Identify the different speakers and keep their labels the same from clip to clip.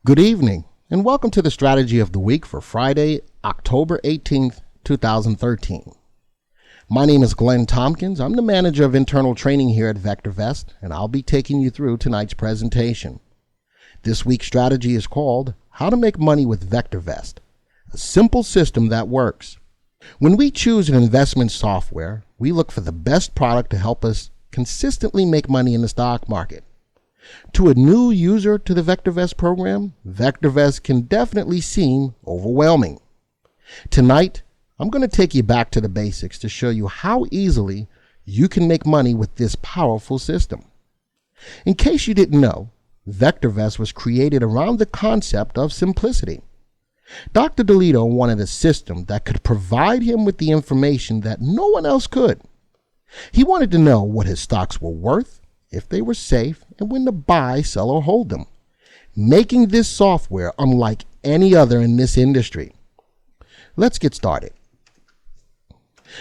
Speaker 1: Good evening, and welcome to the Strategy of the Week for Friday, October 18th, 2013. My name is Glenn Tompkins. I'm the manager of internal training here at VectorVest, and I'll be taking you through tonight's presentation. This week's strategy is called How to Make Money with VectorVest, a simple system that works. When we choose an investment software, we look for the best product to help us consistently make money in the stock market. To a new user to the VectorVest program, VectorVest can definitely seem overwhelming. Tonight, I'm going to take you back to the basics to show you how easily you can make money with this powerful system. In case you didn't know, VectorVest was created around the concept of simplicity. Dr. DeLito wanted a system that could provide him with the information that no one else could. He wanted to know what his stocks were worth, if they were safe, and when to buy, sell, or hold them, making this software unlike any other in this industry. Let's get started.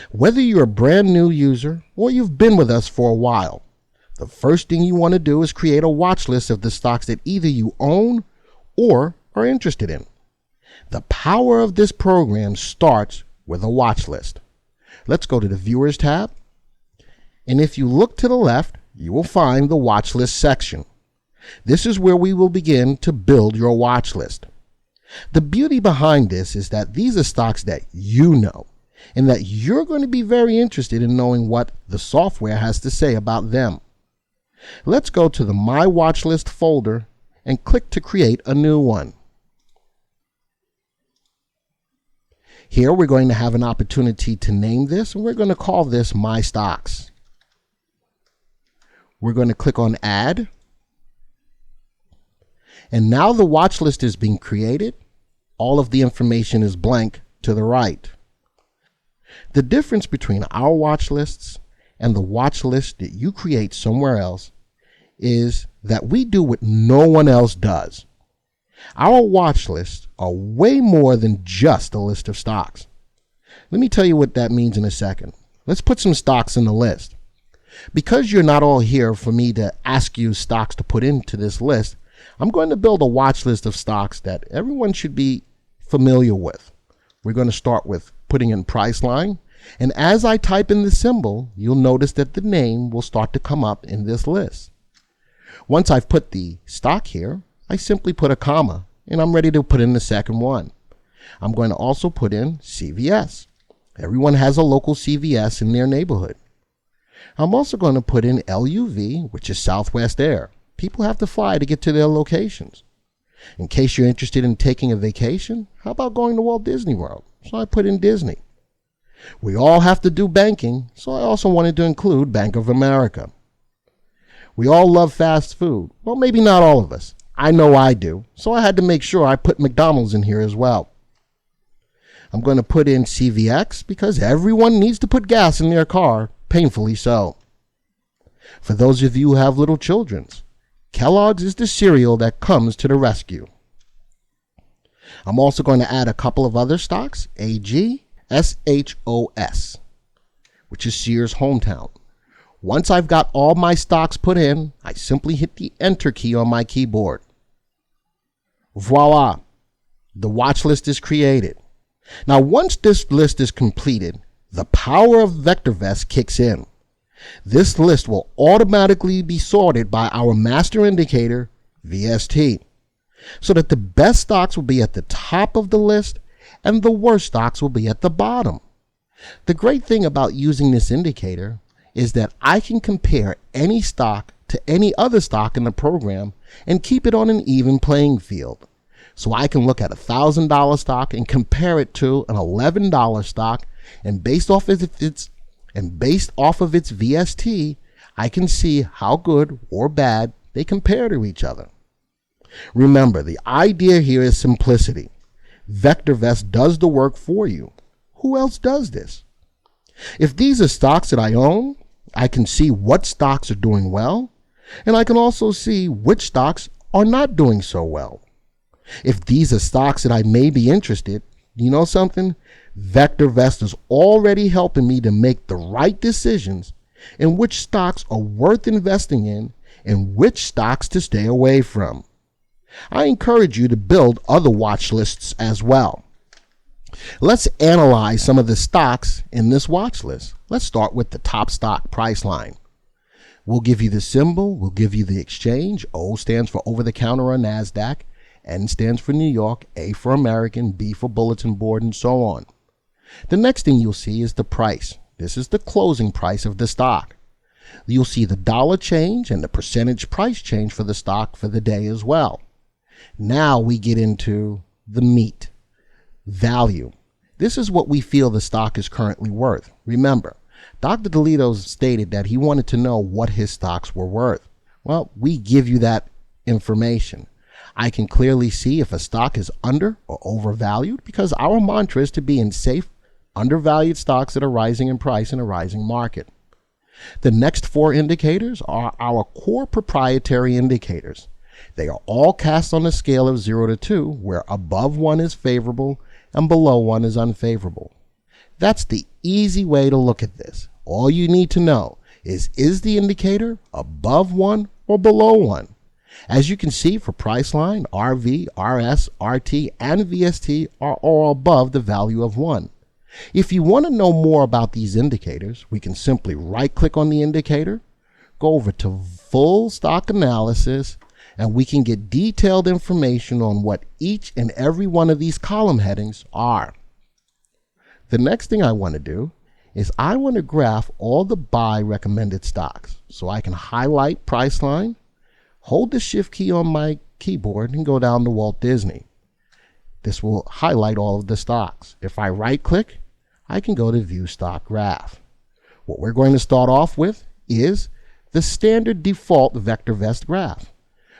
Speaker 1: Whether you're a brand new user or you've been with us for a while, the first thing you want to do is create a watch list of the stocks that either you own or are interested in. The power of this program starts with a watch list. Let's go to the Viewers tab, and if you look to the left, you will find the watch list section. This is where we will begin to build your watch list. The beauty behind this is that these are stocks that you know, and that you're going to be very interested in knowing what the software has to say about them. Let's go to the My Watch List folder and click to create a new one. Here we're going to have an opportunity to name this, and we're going to call this My Stocks. We're going to click on Add. And now the watch list is being created. All of the information is blank to the right. The difference between our watch lists and the watch list that you create somewhere else is that we do what no one else does. Our watch lists are way more than just a list of stocks. Let me tell you what that means in a second. Let's put some stocks in the list. Because you're not all here for me to ask you stocks to put into this list, I'm going to build a watch list of stocks that everyone should be familiar with. We're going to start with putting in Priceline, and as I type in the symbol, you'll notice that the name will start to come up in this list. Once I've put the stock here, I simply put a comma, and I'm ready to put in the second one. I'm going to also put in CVS. Everyone has a local CVS in their neighborhood. I'm also going to put in LUV, which is Southwest Air. People have to fly to get to their locations. In case you're interested in taking a vacation, how about going to Walt Disney World? So I put in Disney. We all have to do banking, so I also wanted to include Bank of America. We all love fast food. Well, maybe not all of us. I know I do, so I had to make sure I put McDonald's in here as well. I'm going to put in CVX because everyone needs to put gas in their car, painfully so. For those of you who have little children, Kellogg's is the cereal that comes to the rescue. I'm also going to add a couple of other stocks, AGSHOS, which is Sears Hometown. Once I've got all my stocks put in, I simply hit the Enter key on my keyboard. Voila! The watch list is created. Now, once this list is completed, the power of VectorVest kicks in. This list will automatically be sorted by our master indicator, VST, so that the best stocks will be at the top of the list and the worst stocks will be at the bottom. The great thing about using this indicator is that I can compare any stock to any other stock in the program and keep it on an even playing field. So I can look at a $1,000 stock and compare it to an $11 stock, and based off of its VST, I can see how good or bad they compare to each other. Remember, the idea here is simplicity. VectorVest does the work for you. Who else does this? If these are stocks that I own, I can see what stocks are doing well, and I can also see which stocks are not doing so well. If these are stocks that I may be interested, you know something? VectorVest is already helping me to make the right decisions in which stocks are worth investing in and which stocks to stay away from. I encourage you to build other watch lists as well. Let's analyze some of the stocks in this watch list. Let's start with the top stock price line. We'll give you the symbol, we'll give you the exchange. O stands for over the counter or NASDAQ, N stands for New York, A for American, B for bulletin board, and so on. The next thing you'll see is the price. This is the closing price of the stock. You'll see the dollar change and the percentage price change for the stock for the day as well. Now we get into the meat, value. This is what we feel the stock is currently worth. Remember, Dr. Delito stated that he wanted to know what his stocks were worth. Well, we give you that information. I can clearly see if a stock is under or overvalued because our mantra is to be in safe, undervalued stocks that are rising in price in a rising market. The next 4 indicators are our core proprietary indicators. They are all cast on a scale of 0 to 2, where above 1 is favorable and below 1 is unfavorable. That's the easy way to look at this. All you need to know is the indicator above 1 or below 1? As you can see for Priceline, RV, RS, RT, and VST are all above the value of 1. If you want to know more about these indicators, we can simply right-click on the indicator, go over to Full Stock Analysis, and we can get detailed information on what each and every one of these column headings are. The next thing I want to do is I want to graph all the buy recommended stocks. So I can highlight Priceline, hold the Shift key on my keyboard, and go down to Walt Disney. This will highlight all of the stocks. If I right-click, I can go to View Stock Graph. What we're going to start off with is the standard default VectorVest graph.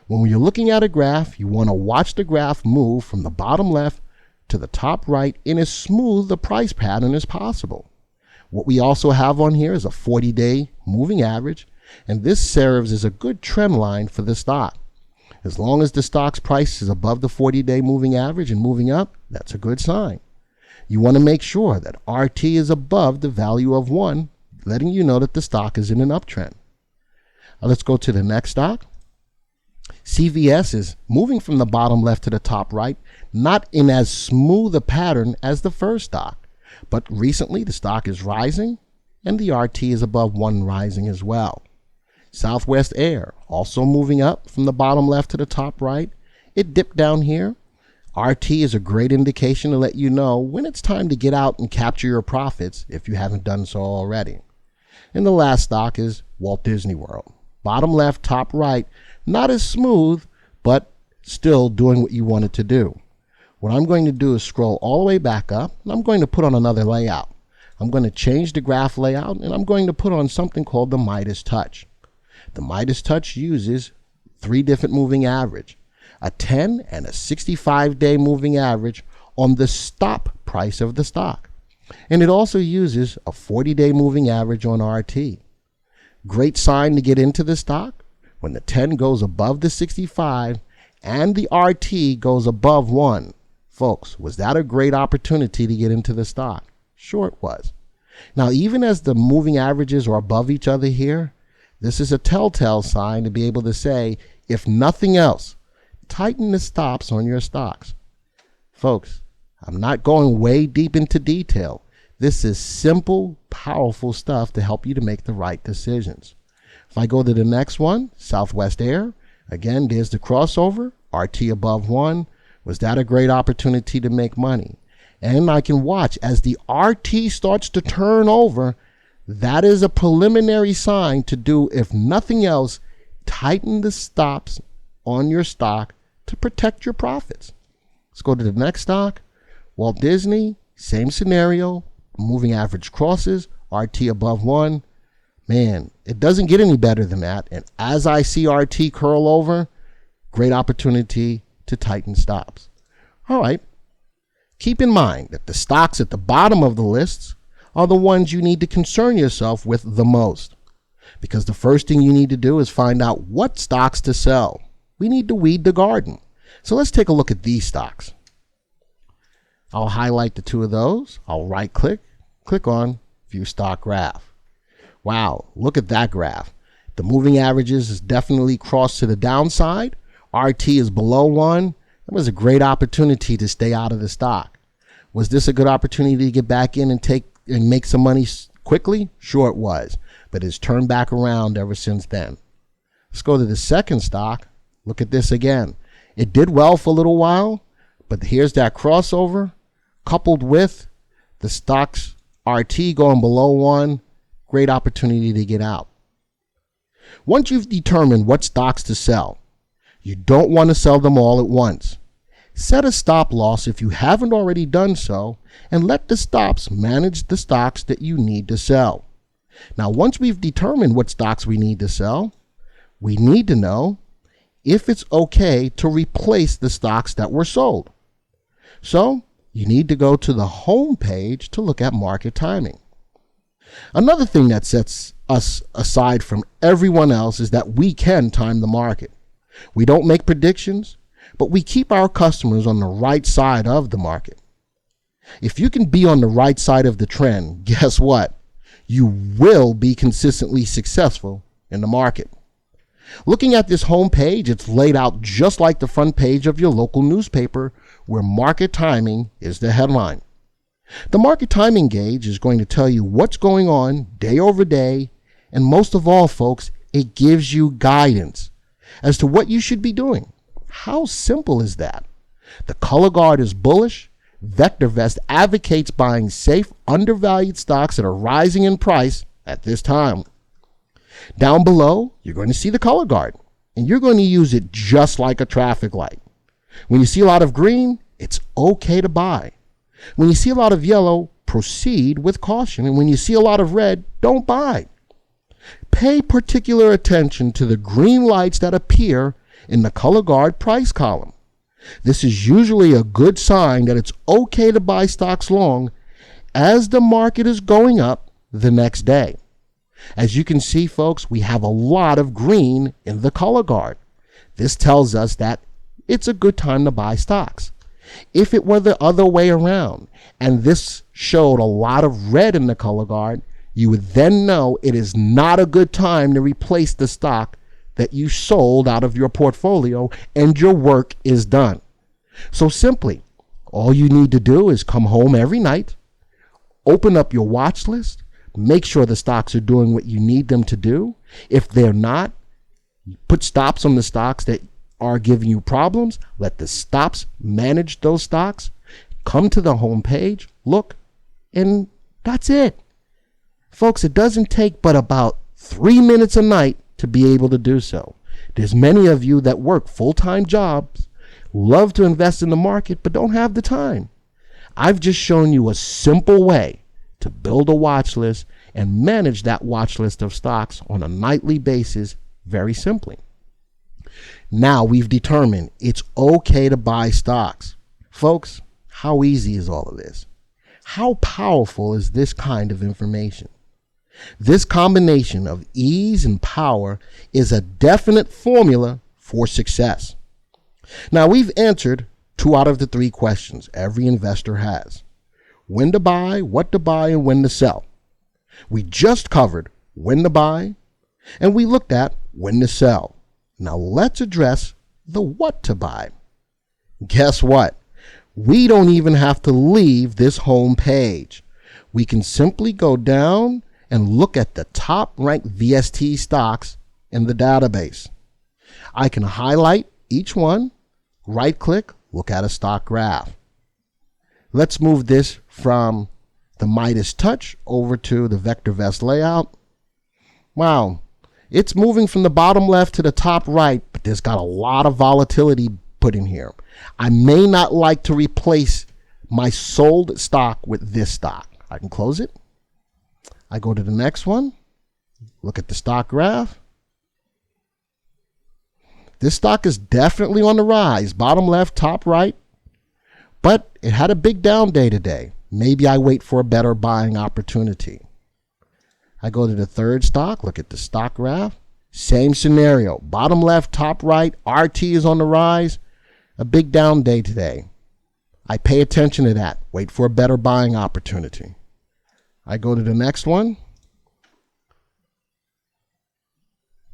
Speaker 1: When you're looking at a graph, you want to watch the graph move from the bottom left to the top right in as smooth a price pattern as possible. What we also have on here is a 40-day moving average, and this serves as a good trend line for the stock. As long as the stock's price is above the 40-day moving average and moving up, that's a good sign. You want to make sure that RT is above the value of 1, letting you know that the stock is in an uptrend. Now let's go to the next stock. CVS is moving from the bottom left to the top right, not in as smooth a pattern as the first stock, but recently the stock is rising and the RT is above 1 rising as well. Southwest Air also moving up from the bottom left to the top right. It dipped down here. RT is a great indication to let you know when it's time to get out and capture your profits if you haven't done so already. And the last stock is Walt Disney World. Bottom left, top right, not as smooth, but still doing what you want it to do. What I'm going to do is scroll all the way back up, and I'm going to put on another layout. I'm going to change the graph layout, and I'm going to put on something called the Midas Touch. The Midas Touch uses 3 different moving average, a 10 and a 65-day moving average on the stop price of the stock. And it also uses a 40-day moving average on RT. Great sign to get into the stock when the 10 goes above the 65 and the RT goes above 1. Folks, was that a great opportunity to get into the stock? Sure it was. Now, even as the moving averages are above each other here, this is a telltale sign to be able to say, if nothing else, tighten the stops on your stocks. Folks, I'm not going way deep into detail. This is simple, powerful stuff to help you to make the right decisions. If I go to the next one, Southwest Air, again, there's the crossover, RT above 1. Was that a great opportunity to make money? And I can watch as the RT starts to turn over. That is a preliminary sign to do, if nothing else, tighten the stops on your stock to protect your profits. Let's go to the next stock. Walt Disney, same scenario, moving average crosses, RT above 1. Man, it doesn't get any better than that. And as I see RT curl over, great opportunity to tighten stops. All right. Keep in mind that the stocks at the bottom of the lists are the ones you need to concern yourself with the most, because the first thing you need to do is find out what stocks to sell. We need to weed the garden. So let's take a look at these stocks. I'll highlight the 2 of those. I'll right click, click on View Stock Graph. Wow, look at that graph. The moving averages is definitely crossed to the downside. RT is below 1, that was a great opportunity to stay out of the stock. Was this a good opportunity to get back in and make some money quickly? Sure it was, but it's turned back around ever since then. Let's go to the second stock. Look at this again. It did well for a little while, but here's that crossover coupled with the stock's RT going below 1. Great opportunity to get out. Once you've determined what stocks to sell, you don't want to sell them all at once. Set a stop loss if you haven't already done so, and let the stops manage the stocks that you need to sell. Now, once we've determined what stocks we need to sell, we need to know if it's okay to replace the stocks that were sold. So, you need to go to the home page to look at market timing. Another thing that sets us aside from everyone else is that we can time the market. We don't make predictions, but we keep our customers on the right side of the market. If you can be on the right side of the trend, guess what? You will be consistently successful in the market. Looking at this home page, it's laid out just like the front page of your local newspaper, where market timing is the headline. The market timing gauge is going to tell you what's going on day over day, and most of all, folks, it gives you guidance as to what you should be doing. How simple is that? The color guard is bullish. VectorVest advocates buying safe, undervalued stocks that are rising in price at this time. Down below, you're going to see the color guard, and you're going to use it just like a traffic light. When you see a lot of green, it's okay to buy. When you see a lot of yellow, proceed with caution. And when you see a lot of red, don't buy. Pay particular attention to the green lights that appear in the color guard price column. This is usually a good sign that it's okay to buy stocks long as the market is going up the next day. As you can see, folks, we have a lot of green in the color guard. This tells us that it's a good time to buy stocks. If it were the other way around and this showed a lot of red in the color guard, you would then know it is not a good time to replace the stock that you sold out of your portfolio and your work is done. So simply, all you need to do is come home every night, open up your watch list, make sure the stocks are doing what you need them to do. If they're not, put stops on the stocks that are giving you problems. Let the stops manage those stocks. Come to the home page, look, and that's it. Folks, it doesn't take but about 3 minutes a night to be able to do so. There's many of you that work full-time jobs, love to invest in the market, but don't have the time. I've just shown you a simple way to build a watch list and manage that watch list of stocks on a nightly basis very simply. Now we've determined it's okay to buy stocks. Folks, how easy is all of this? How powerful is this kind of information? This combination of ease and power is a definite formula for success. Now we've answered 2 out of the 3 questions every investor has. When to buy, what to buy, and when to sell. We just covered when to buy, and we looked at when to sell. Now let's address the what to buy. Guess what? We don't even have to leave this home page. We can simply go down and look at the top ranked VST stocks in the database. I can highlight each one, right click, look at a stock graph. Let's move this from the Midas Touch over to the VectorVest layout. Wow, it's moving from the bottom left to the top right, but there's got a lot of volatility put in here. I may not like to replace my sold stock with this stock. I can close it. I go to the next one, look at the stock graph. This stock is definitely on the rise, bottom left, top right, but it had a big down day today. Maybe I wait for a better buying opportunity. I go to the third stock, look at the stock graph. Same scenario, bottom left, top right, RT is on the rise, a big down day today. I pay attention to that, wait for a better buying opportunity. I go to the next one.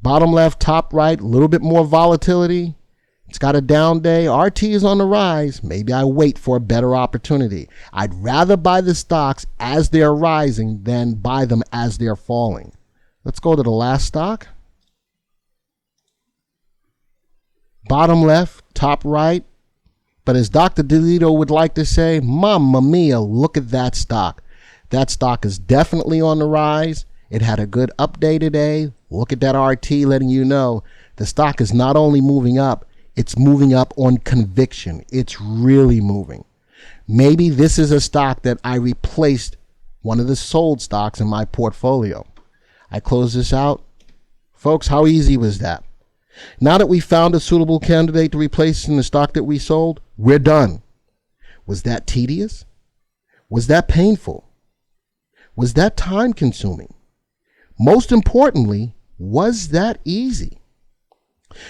Speaker 1: Bottom left, top right, a little bit more volatility. It's got a down day. RT is on the rise. Maybe I wait for a better opportunity. I'd rather buy the stocks as they're rising than buy them as they're falling. Let's go to the last stock. Bottom left, top right. But as Dr. DeLito would like to say, Mamma mia, look at that stock. That stock is definitely on the rise. It had a good up day today. Look at that RT letting you know the stock is not only moving up, it's moving up on conviction. It's really moving. Maybe this is a stock that I replaced one of the sold stocks in my portfolio. I close this out. Folks, how easy was that? Now that we found a suitable candidate to replace in the stock that we sold, we're done. Was that tedious? Was that painful? Was that time consuming? Most importantly, was that easy?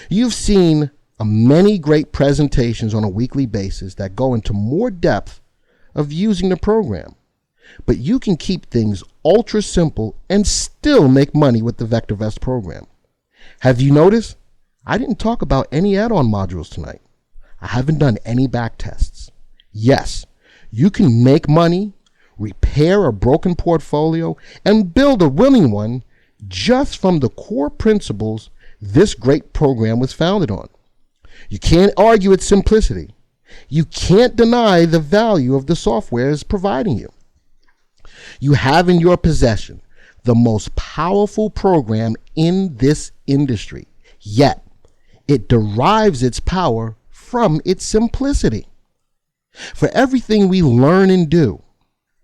Speaker 1: You've seen many great presentations on a weekly basis that go into more depth of using the program. But you can keep things ultra simple and still make money with the VectorVest program. Have you noticed? I didn't talk about any add-on modules tonight. I haven't done any back tests. Yes, you can make money, repair a broken portfolio, and build a winning one just from the core principles this great program was founded on. You can't argue its simplicity. You can't deny the value of the software it's providing you. You have in your possession the most powerful program in this industry, yet it derives its power from its simplicity. For everything we learn and do,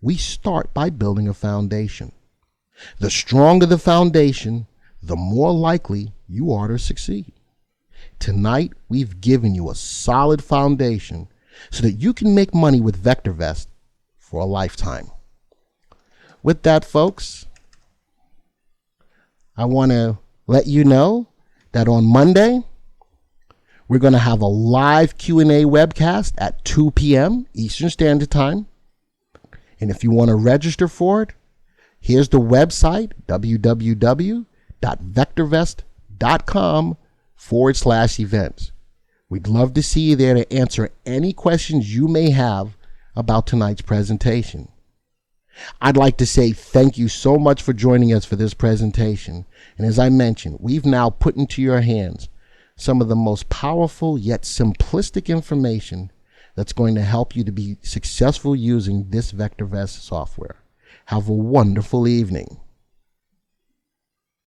Speaker 1: we start by building a foundation. The stronger the foundation, the more likely you are to succeed. Tonight, we've given you a solid foundation so that you can make money with VectorVest for a lifetime. With that, folks, I want to let you know that on Monday, we're going to have a live Q&A webcast at 2 p.m. Eastern Standard Time. And if you want to register for it, here's the website, www.vectorvest.com/events. We'd love to see you there to answer any questions you may have about tonight's presentation. I'd like to say thank you so much for joining us for this presentation. And as I mentioned, we've now put into your hands some of the most powerful yet simplistic information that's going to help you to be successful using this VectorVest software. Have a wonderful evening.